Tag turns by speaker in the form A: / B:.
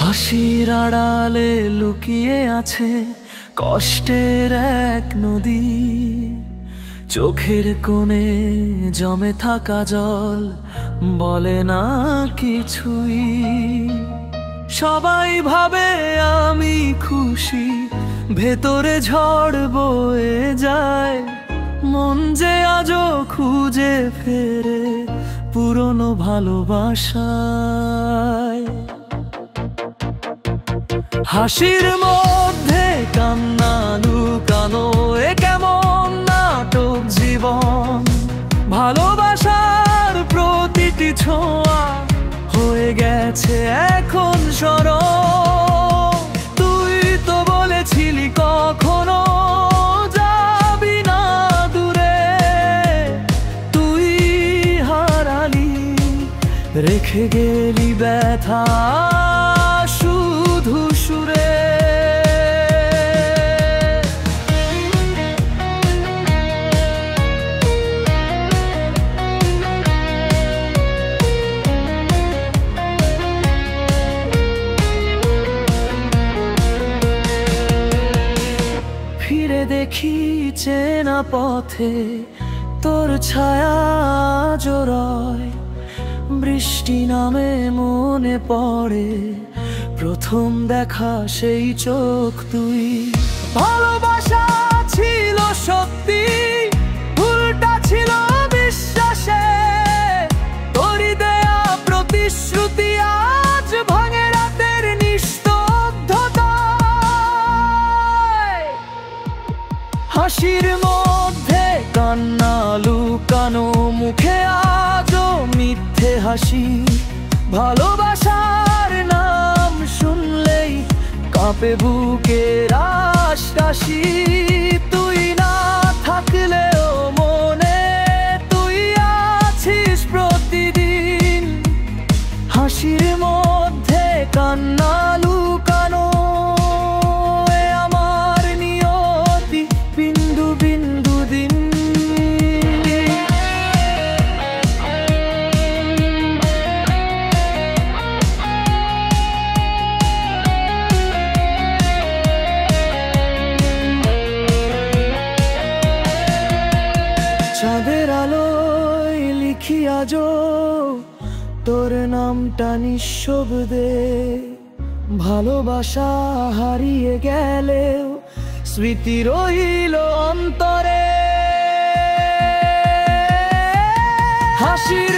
A: হাসির আড়ালে লুকিয়ে আছে কষ্টের এক নদী। চোখের কোণে জমে থাকা জল বলে না কিছুই। সবাই ভাবে আমি খুশি, ভেতরে ঝড় বয়ে যায়। মন যে আজও খুঁজে ফেরে পুরনো ভালোবাসায়। হাসির মধ্যে কান্না লুকানো, এ কেমন নাটক জীবন। ভালোবাসার প্রতিটি ছোঁয়া হয়ে গেছে এখন স্মরণ। তুই তো বলেছিলি কখনো যাবি না দূরে, তুই হারালি রেখে গেলি ব্যথা শুধু সুরে। ফিরে দেখি চেনা পথে তোর ছায়া জোড়ায়। বৃষ্টি নামে মনে পড়ে প্রথম দেখা সেই চোখ তুই। ভালোবাসা ছিল সত্যি, ভুলটা ছিল বিশ্বাসে। তোরি দেয়া প্রতিশ্রুতি আজ ভাঙে রাতের নিস্তব্ধতায়। হাসির মধ্যে কান্না লুকানো, মুখে আজও মিথ্যে হাসি। ভালোবাসার নাম শুনলেই কাঁপে বুকের আশাসি। তুই না থাকলেও মনে তুই আছিস প্রতিদিন। হাসির মধ্যে কান্না লুকানো, এ আমার নিয়তি বিন্দু বিন্দু দিন। চাঁদের আলোয় লিখি আজো তোর নামটা নিঃশব্দে। ভালোবাসা হারিয়ে গেলেও স্মৃতি রইল অন্তরে। হাসির